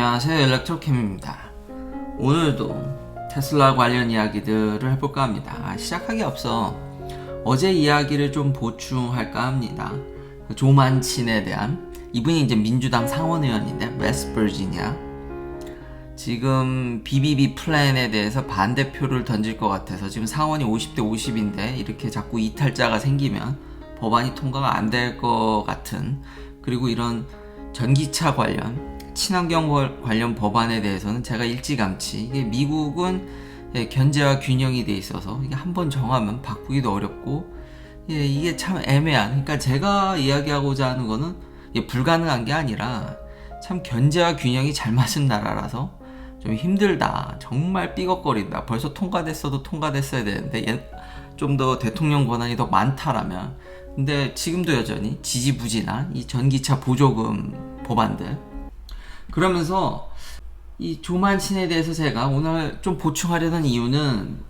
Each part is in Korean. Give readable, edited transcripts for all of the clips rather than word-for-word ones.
안녕하세요, 일렉트로캠입니다. 오늘도 테슬라 관련 이야기들을 해볼까 합니다. 시작하기 앞서 어제 이야기를 좀 보충할까 합니다. 조 만친에 대한, 이분이 이제 민주당 상원의원인데 웨스트 버지니아, 지금 BBB 플랜에 대해서 반대표를 던질 것 같아서 지금 상원이 50대 50인데 이렇게 자꾸 이탈자가 생기면 법안이 통과가 안 될 것 같은, 그리고 이런 전기차 관련 친환경 관련 법안에 대해서는 제가 일찌감치, 이게 미국은 견제와 균형이 돼 있어서 이게 한번 정하면 바꾸기도 어렵고, 이게 참 애매한, 그러니까 제가 이야기하고자 하는 거는 이게 불가능한 게 아니라 참 견제와 균형이 잘 맞은 나라라서 좀 힘들다, 정말 삐걱거린다, 벌써 통과됐어도 통과됐어야 되는데 좀 더 대통령 권한이 더 많다라면, 근데 지금도 여전히 지지부진한 이 전기차 보조금 법안들, 그러면서 이 조만친에 대해서 제가 오늘 좀 보충하려는 이유는,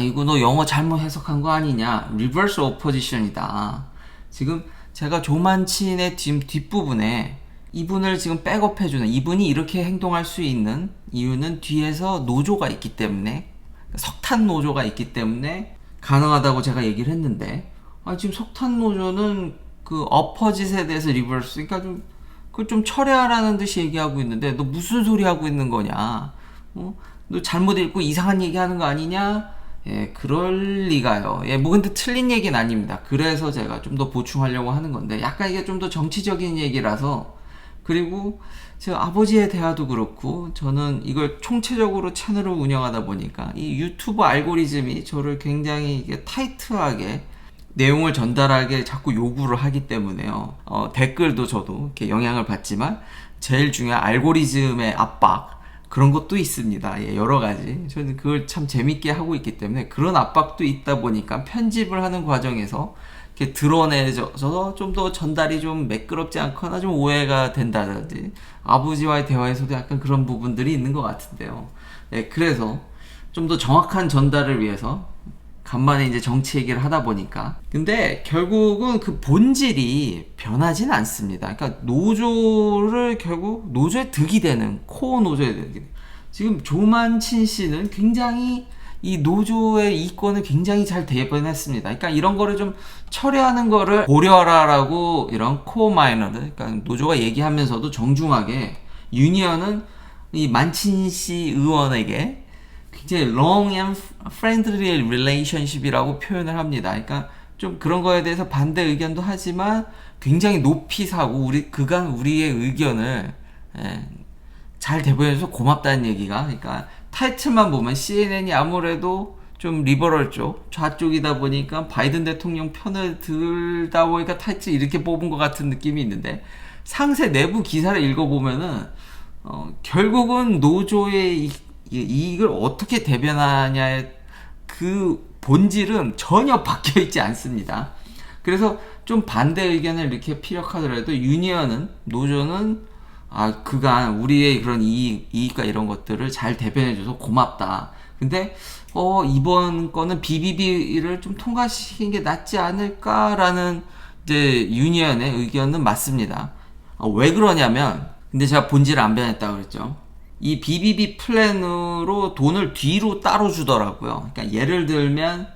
이거 너 영어 잘못 해석한 거 아니냐, 리버스 오포지션이다. 지금 제가 조만친의 지금 뒷부분에 이분을 지금 백업해주는, 이분이 이렇게 행동할 수 있는 이유는 뒤에서 노조가 있기 때문에, 석탄 노조가 있기 때문에 가능하다고 제가 얘기를 했는데, 지금 석탄 노조는 그 어퍼짓에 대해서 리버스, 그러니까 그걸 좀 철회하라는 듯이 얘기하고 있는데, 너 무슨 소리 하고 있는 거냐? 너 잘못 읽고 이상한 얘기 하는 거 아니냐? 그럴 리가요. 뭐 근데 틀린 얘기는 아닙니다. 그래서 제가 좀 더 보충하려고 하는 건데, 약간 이게 좀 더 정치적인 얘기라서, 그리고 제 아버지의 대화도 그렇고, 저는 이걸 총체적으로 채널을 운영하다 보니까 이 유튜브 알고리즘이 저를 굉장히 이게 타이트하게 내용을 전달하게 자꾸 요구를 하기 때문에요. 댓글도 저도 이렇게 영향을 받지만, 제일 중요한 알고리즘의 압박, 그런 것도 있습니다. 여러 가지. 저는 그걸 참 재밌게 하고 있기 때문에 그런 압박도 있다 보니까 편집을 하는 과정에서 이렇게 드러내져서 좀 더 전달이 좀 매끄럽지 않거나 좀 오해가 된다든지, 아버지와의 대화에서도 약간 그런 부분들이 있는 것 같은데요. 그래서 좀 더 정확한 전달을 위해서 간만에 이제 정치 얘기를 하다 보니까, 근데 결국은 그 본질이 변하진 않습니다. 그러니까 노조를 결국 노조에 득이 되는, 코어 노조에 득이 되는, 지금 조만친 씨는 굉장히 이 노조의 이권을 굉장히 잘 대변했습니다. 그러니까 이런 거를 좀 처리하는 거를 고려하라라고 이런 코어 마이너들, 그러니까 노조가 얘기하면서도 정중하게 유니언은 이 만친 씨 의원에게 굉장히 long and friendly relationship이라고 표현을 합니다. 그러니까 좀 그런 거에 대해서 반대 의견도 하지만 굉장히 높이 사고, 그간 우리의 의견을 잘 대변해줘서 고맙다는 얘기가, 그러니까 타이틀만 보면 CNN이 아무래도 좀 리버럴 쪽, 좌쪽이다 보니까 바이든 대통령 편을 들다 보니까 타이틀 이렇게 뽑은 것 같은 느낌이 있는데, 상세 내부 기사를 읽어보면은 결국은 노조의 이걸 어떻게 대변하냐의 그 본질은 전혀 바뀌어있지 않습니다. 그래서 좀 반대 의견을 이렇게 피력하더라도 유니언은, 노조는 그간 우리의 그런 이익과 이런 것들을 잘 대변해줘서 고맙다. 근데 이번 거는 BBB를 좀 통과시킨 게 낫지 않을까라는 이제 유니언의 의견은 맞습니다. 왜 그러냐면, 근데 제가 본질을 안 변했다고 그랬죠. 이 BBB 플랜으로 돈을 뒤로 따로 주더라고요. 그러니까 예를 들면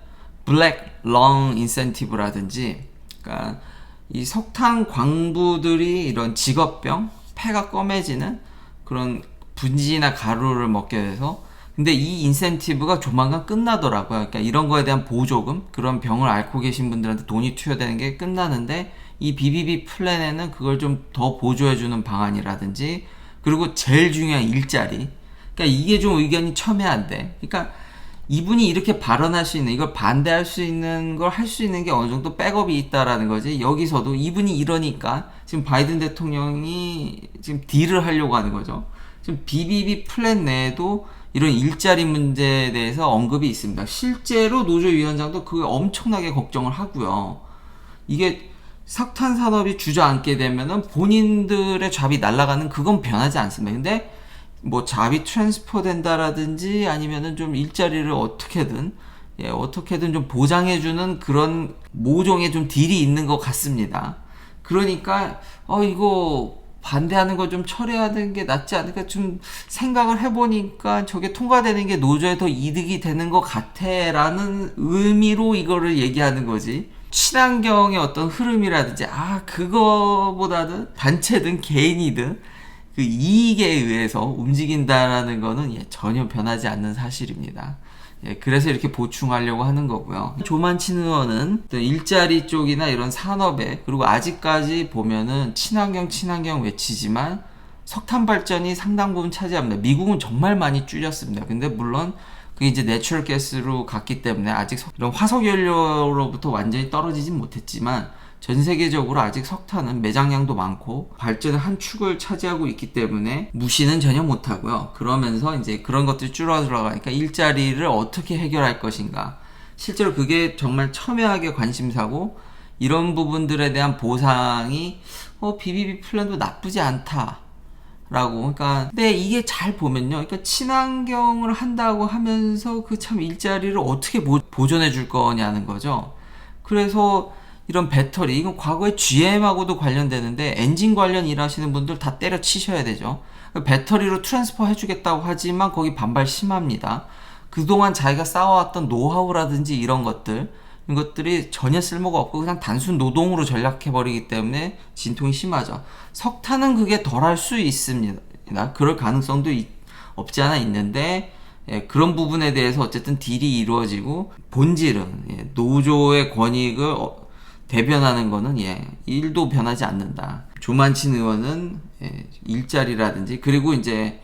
블랙 long 인센티브라든지, 그러니까 이 석탄 광부들이 이런 직업병, 폐가 검해지는 그런 분지나 가루를 먹게 돼서, 근데 이 인센티브가 조만간 끝나더라고요. 그러니까 이런 거에 대한 보조금, 그런 병을 앓고 계신 분들한테 돈이 투여되는 게 끝나는데, 이 BBB 플랜에는 그걸 좀 더 보조해주는 방안이라든지, 그리고 제일 중요한 일자리, 그러니까 이게 좀 의견이 첨예한데, 그러니까 이분이 이렇게 발언할 수 있는, 이걸 반대할 수 있는 걸 할 수 있는 게 어느 정도 백업이 있다라는 거지. 여기서도 이분이 이러니까 지금 바이든 대통령이 지금 딜을 하려고 하는 거죠. 지금 BBB 플랜 내에도 이런 일자리 문제에 대해서 언급이 있습니다. 실제로 노조위원장도 그걸 엄청나게 걱정을 하고요. 이게 석탄 산업이 주저앉게 되면은 본인들의 잡이 날아가는, 그건 변하지 않습니다. 근데 뭐 잡이 트랜스퍼 된다라든지 아니면은 좀 일자리를 어떻게든 좀 보장해주는 그런 모종의 좀 딜이 있는 것 같습니다. 그러니까 이거 반대하는 거 좀 철회하는 게 낫지 않을까 좀 생각을 해보니까 저게 통과되는 게 노조에 더 이득이 되는 것 같아 라는 의미로 이거를 얘기하는 거지. 친환경의 어떤 흐름이라든지 그거보다는 단체든 개인이든 그 이익에 의해서 움직인다라는 거는 전혀 변하지 않는 사실입니다. 그래서 이렇게 보충하려고 하는 거고요. 조만친 의원은 일자리 쪽이나 이런 산업에, 그리고 아직까지 보면은 친환경 외치지만 석탄 발전이 상당 부분 차지합니다. 미국은 정말 많이 줄였습니다. 근데 물론 그게 이제 내추럴 가스로 갔기 때문에 아직 이런 화석 연료로부터 완전히 떨어지진 못했지만 전 세계적으로 아직 석탄은 매장량도 많고 발전의 한 축을 차지하고 있기 때문에 무시는 전혀 못하고요. 그러면서 이제 그런 것들이 줄어들어가니까 일자리를 어떻게 해결할 것인가. 실제로 그게 정말 첨예하게 관심사고, 이런 부분들에 대한 보상이 BBB 플랜도 나쁘지 않다. 라고. 그러니까 근데 이게 잘 보면요, 그러니까 친환경을 한다고 하면서 그 참 일자리를 어떻게 보존해 줄 거냐는 거죠. 그래서 이런 배터리, 이건 과거에 GM하고도 관련되는데 엔진 관련 일하시는 분들 다 때려치셔야 되죠. 배터리로 트랜스퍼 해주겠다고 하지만 거기 반발 심합니다. 그동안 자기가 쌓아왔던 노하우라든지 이런 것들이 전혀 쓸모가 없고 그냥 단순 노동으로 전락해버리기 때문에 진통이 심하죠. 석탄은 그게 덜할 수 있습니다. 그럴 가능성도 없지 않아 있는데, 그런 부분에 대해서 어쨌든 딜이 이루어지고, 본질은 노조의 권익을 대변하는 거는 1도 변하지 않는다. 조만친 의원은 일자리라든지, 그리고 이제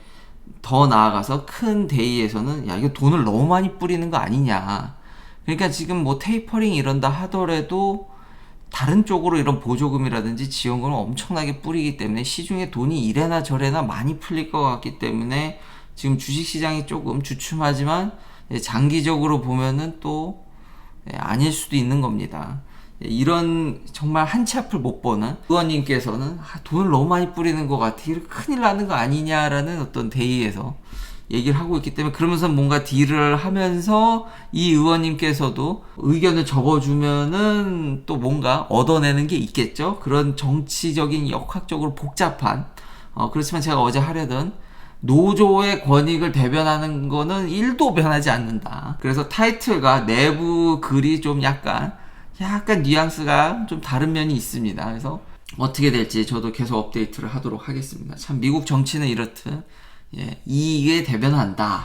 더 나아가서 큰 대의에서는 이거 돈을 너무 많이 뿌리는 거 아니냐. 그러니까 지금 뭐 테이퍼링 이런다 하더라도 다른 쪽으로 이런 보조금이라든지 지원금을 엄청나게 뿌리기 때문에 시중에 돈이 이래나 저래나 많이 풀릴 것 같기 때문에 지금 주식시장이 조금 주춤하지만 장기적으로 보면은 또 아닐 수도 있는 겁니다. 이런 정말 한치 앞을 못 보는 의원님께서는 돈을 너무 많이 뿌리는 것 같아, 이렇게 큰일 나는 거 아니냐라는 어떤 대의에서 얘기를 하고 있기 때문에, 그러면서 뭔가 딜을 하면서 이 의원님께서도 의견을 접어주면은 또 뭔가 얻어내는 게 있겠죠. 그런 정치적인 역학적으로 복잡한, 그렇지만 제가 어제 하려던 노조의 권익을 대변하는 거는 1도 변하지 않는다. 그래서 타이틀과 내부 글이 좀 약간 뉘앙스가 좀 다른 면이 있습니다. 그래서 어떻게 될지 저도 계속 업데이트를 하도록 하겠습니다. 참 미국 정치는 이렇듯 이익에 대변한다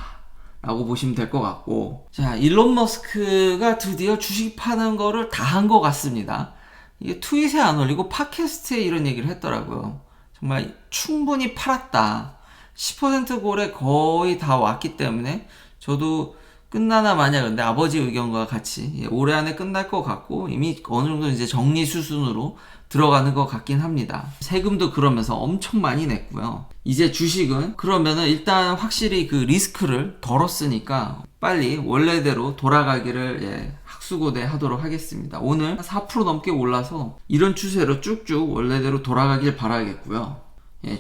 라고 보시면 될 것 같고, 자, 일론 머스크가 드디어 주식 파는 거를 다 한 것 같습니다. 이게 트윗에 안 올리고 팟캐스트에 이런 얘기를 했더라고요. 정말 충분히 팔았다. 10% 골에 거의 다 왔기 때문에 저도 끝나나 마냐, 근데 아버지 의견과 같이 올해 안에 끝날 것 같고 이미 어느 정도 이제 정리 수순으로 들어가는 것 같긴 합니다. 세금도 그러면서 엄청 많이 냈고요. 이제 주식은 그러면은 일단 확실히 그 리스크를 덜었으니까 빨리 원래대로 돌아가기를 학수고대 하도록 하겠습니다. 오늘 4% 넘게 올라서 이런 추세로 쭉쭉 원래대로 돌아가길 바라겠고요.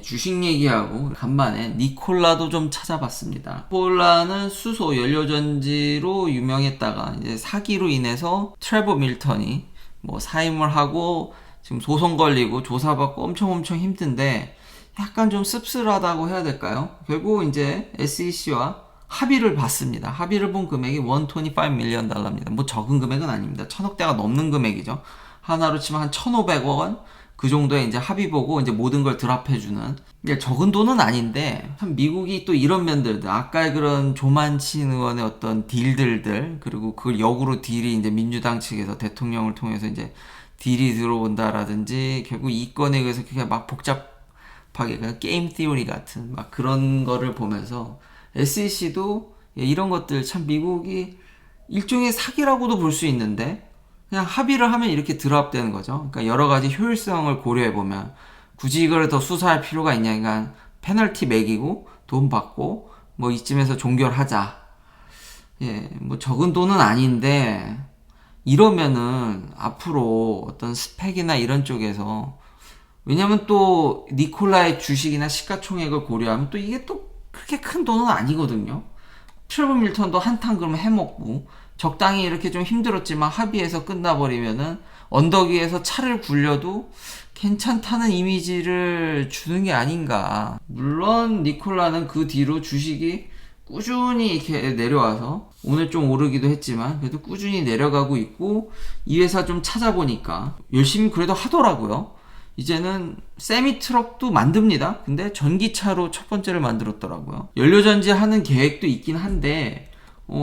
주식 얘기하고 간만에 니콜라도 좀 찾아봤습니다. 니콜라는 수소 연료전지로 유명했다가 이제 사기로 인해서 트레버 밀턴이 뭐 사임을 하고 지금 소송 걸리고 조사받고 엄청 힘든데, 약간 좀 씁쓸하다고 해야 될까요? 결국 이제 SEC와 합의를 봤습니다. 합의를 본 금액이 125 밀리언 달러입니다. 뭐 적은 금액은 아닙니다. 1000억대가 넘는 금액이죠. 하나로 치면 한 1500원 그 정도에 이제 합의 보고 이제 모든 걸 드랍해주는, 적은 돈은 아닌데, 참 미국이 또 이런 면들, 아까 그런 조만친 의원의 어떤 딜들들, 그리고 그걸 역으로 딜이 이제 민주당 측에서 대통령을 통해서 이제 딜이 들어온다라든지, 결국 이 건에 의해서 그냥 막 복잡하게 그냥 게임 티오리 같은 막 그런 거를 보면서 SEC도 이런 것들 참 미국이 일종의 사기라고도 볼 수 있는데, 그냥 합의를 하면 이렇게 드랍되는 거죠. 그러니까 여러 가지 효율성을 고려해보면 굳이 이걸 더 수사할 필요가 있냐. 그러니까 페널티 매기고 돈 받고 뭐 이쯤에서 종결하자. 뭐 적은 돈은 아닌데, 이러면은 앞으로 어떤 스펙이나 이런 쪽에서, 왜냐면 또 니콜라의 주식이나 시가총액을 고려하면 또 이게 또 그렇게 큰 돈은 아니거든요. 트레버 밀턴도 한탕 그러면 해먹고 적당히 이렇게 좀 힘들었지만 합의해서 끝나버리면은 언덕 위에서 차를 굴려도 괜찮다는 이미지를 주는 게 아닌가. 물론 니콜라는 그 뒤로 주식이 꾸준히 이렇게 내려와서 오늘 좀 오르기도 했지만 그래도 꾸준히 내려가고 있고, 이 회사 좀 찾아보니까 열심히 그래도 하더라고요. 이제는 세미 트럭도 만듭니다. 근데 전기차로 첫 번째를 만들었더라고요. 연료전지 하는 계획도 있긴 한데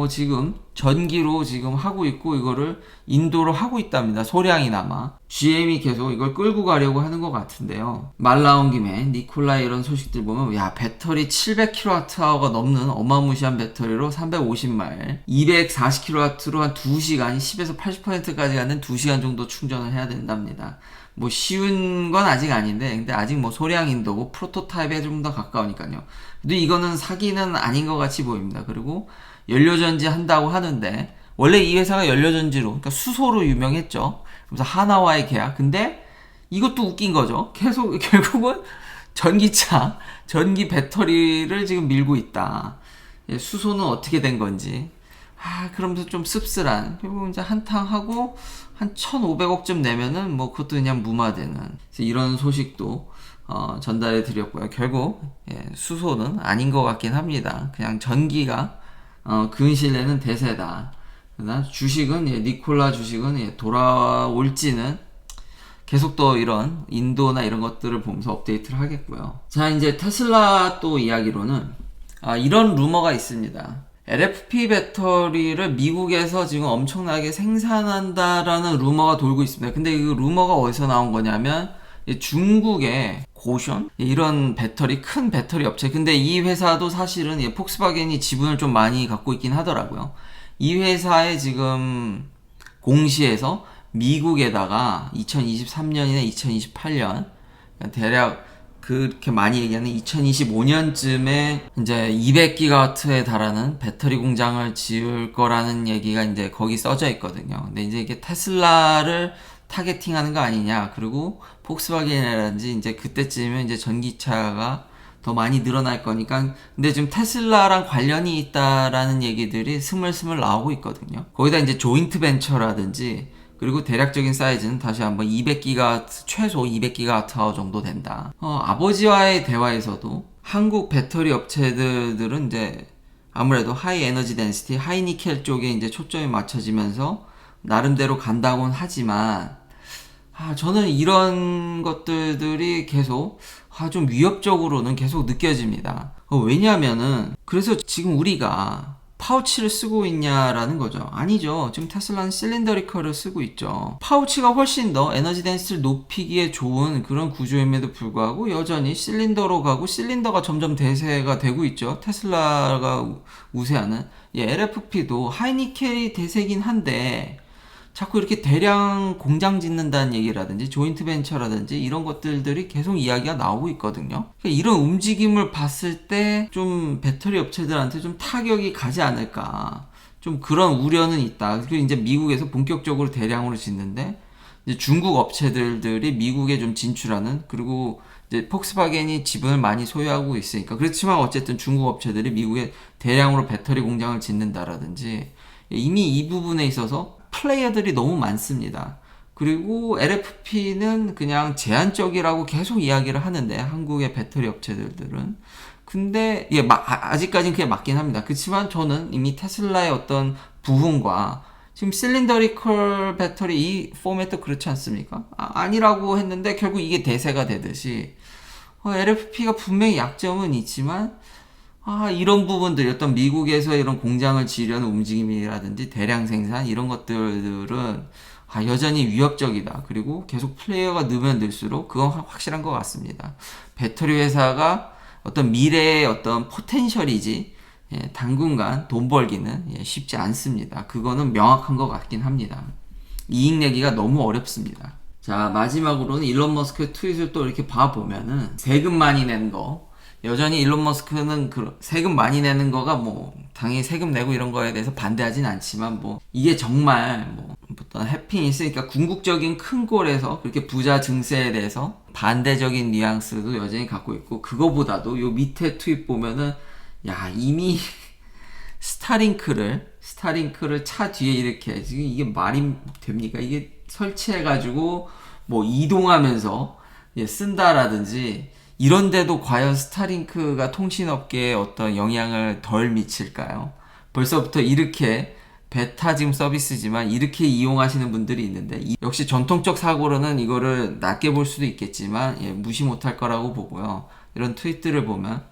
지금 전기로 지금 하고 있고 이거를 인도로 하고 있답니다. 소량이나마. GM이 계속 이걸 끌고 가려고 하는 것 같은데요. 말 나온 김에 니콜라 이런 소식들 보면, 야, 배터리 700kWh가 넘는 어마무시한 배터리로 350마일 240kW로 한 2시간, 10에서 80%까지 가는 2시간 정도 충전을 해야 된답니다. 뭐 쉬운 건 아직 아닌데, 근데 아직 뭐 소량 인도고 프로토타입에 좀 더 가까우니까요. 근데 이거는 사기는 아닌 것 같이 보입니다. 그리고 연료전지 한다고 하는데, 원래 이 회사가 연료전지로, 그러니까 수소로 유명했죠. 그래서 하나와의 계약. 근데 이것도 웃긴 거죠. 계속 결국은 전기차, 전기 배터리를 지금 밀고 있다. 수소는 어떻게 된 건지. 그러면서 좀 씁쓸한. 결국 이제 한탕 하고 한 1,500억쯤 내면은 뭐 그것도 그냥 무마되는. 이런 소식도 전달해 드렸고요. 결국 수소는 아닌 것 같긴 합니다. 그냥 전기가 근실내는 대세다. 그러나 주식은 니콜라 주식은 돌아올지는 계속 또 이런 인도나 이런 것들을 보면서 업데이트를 하겠고요. 자, 이제 테슬라 또 이야기로는 이런 루머가 있습니다. LFP 배터리를 미국에서 지금 엄청나게 생산한다라는 루머가 돌고 있습니다. 근데 이 루머가 어디서 나온 거냐면 중국의 고션? 이런 배터리, 큰 배터리 업체. 근데 이 회사도 사실은 폭스바겐이 지분을 좀 많이 갖고 있긴 하더라고요. 이 회사에 지금 공시에서 미국에다가 2023년이나 2028년, 대략 그렇게 많이 얘기하는 2025년쯤에 이제 200기가와트에 달하는 배터리 공장을 지을 거라는 얘기가 이제 거기 써져 있거든요. 근데 이제 이게 테슬라를 타겟팅하는 거 아니냐. 그리고 폭스바겐이라든지 이제 그때쯤이면 이제 전기차가 더 많이 늘어날 거니까. 근데 지금 테슬라랑 관련이 있다라는 얘기들이 스물스물 나오고 있거든요. 거기다 이제 조인트 벤처라든지, 그리고 대략적인 사이즈는 다시 한번 200기가와트, 최소 200기가와트 정도 된다. 아버지와의 대화에서도 한국 배터리 업체들은 이제 아무래도 하이 에너지 덴시티, 하이 니켈 쪽에 이제 초점이 맞춰지면서 나름대로 간다고는 하지만, 저는 이런 것들이 계속 좀 위협적으로는 계속 느껴집니다. 왜냐하면은 그래서 지금 우리가 파우치를 쓰고 있냐라는 거죠. 아니죠. 지금 테슬라는 실린더리컬을 쓰고 있죠. 파우치가 훨씬 더 에너지 덴시티를 높이기에 좋은 그런 구조임에도 불구하고 여전히 실린더로 가고, 실린더가 점점 대세가 되고 있죠. 테슬라가 우세하는 LFP도 하이니켈이 대세긴 한데 자꾸 이렇게 대량 공장 짓는다는 얘기라든지 조인트 벤처라든지 이런 것들이 계속 이야기가 나오고 있거든요. 그러니까 이런 움직임을 봤을 때 좀 배터리 업체들한테 좀 타격이 가지 않을까, 좀 그런 우려는 있다. 그리고 이제 미국에서 본격적으로 대량으로 짓는데 이제 중국 업체들이 미국에 좀 진출하는, 그리고 이제 폭스바겐이 지분을 많이 소유하고 있으니까. 그렇지만 어쨌든 중국 업체들이 미국에 대량으로 배터리 공장을 짓는다라든지, 이미 이 부분에 있어서 플레이어들이 너무 많습니다. 그리고 LFP는 그냥 제한적이라고 계속 이야기를 하는데, 한국의 배터리 업체들은. 근데 아직까지는 그게 맞긴 합니다. 그렇지만 저는 이미 테슬라의 어떤 부분과 지금 실린더리컬 배터리 이 포맷도 그렇지 않습니까? 아니라고 했는데 결국 이게 대세가 되듯이 LFP가 분명히 약점은 있지만 이런 부분들, 어떤 미국에서 이런 공장을 지으려는 움직임이라든지 대량 생산 이런 것들은 여전히 위협적이다. 그리고 계속 플레이어가 늘면 늘수록 그건 확실한 것 같습니다. 배터리 회사가 어떤 미래의 어떤 포텐셜이지 당분간 돈 벌기는 쉽지 않습니다. 그거는 명확한 것 같긴 합니다. 이익 내기가 너무 어렵습니다. 자, 마지막으로는 일론 머스크의 트윗을 또 이렇게 봐보면은 세금 많이 내는 거, 여전히 일론 머스크는 세금 많이 내는 거가 뭐 당연히 세금 내고 이런 거에 대해서 반대하진 않지만, 뭐 이게 정말 어떤 해핑이 있으니까 궁극적인 큰 골에서 그렇게 부자 증세에 대해서 반대적인 뉘앙스도 여전히 갖고 있고, 그거보다도 요 밑에 트윗 보면은 이미 스타링크를 차 뒤에 이렇게, 지금 이게 말이 됩니까? 이게 설치해가지고 뭐 이동하면서 쓴다라든지 이런데도 과연 스타링크가 통신업계에 어떤 영향을 덜 미칠까요? 벌써부터 이렇게 베타 지금 서비스지만 이렇게 이용하시는 분들이 있는데 역시 전통적 사고로는 이거를 낮게 볼 수도 있겠지만 무시 못할 거라고 보고요. 이런 트윗들을 보면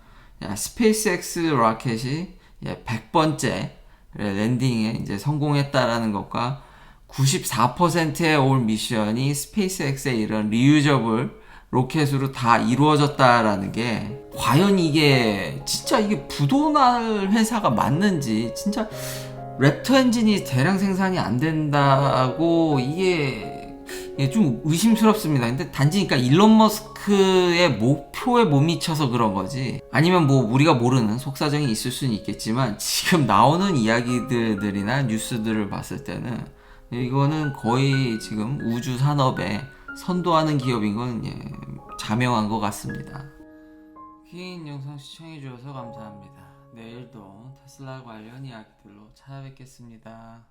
스페이스X 로켓이 100번째 랜딩에 이제 성공했다라는 것과 94%의 올 미션이 스페이스X의 이런 리유저블 로켓으로 다 이루어졌다라는 게 과연 이게 진짜 이게 부도날 회사가 맞는지 진짜 랩터 엔진이 대량 생산이 안 된다고 이게 좀 의심스럽습니다. 근데 단지 그러니까 일론 머스크의 목표에 못 미쳐서 그런 거지 아니면 뭐 우리가 모르는 속사정이 있을 수는 있겠지만 지금 나오는 이야기들이나 뉴스들을 봤을 때는 이거는 거의 지금 우주 산업에 선도하는 기업인 건 자명한 것 같습니다. 긴 영상 시청해주셔서 감사합니다. 내일도 테슬라 관련 이야기들로 찾아뵙겠습니다.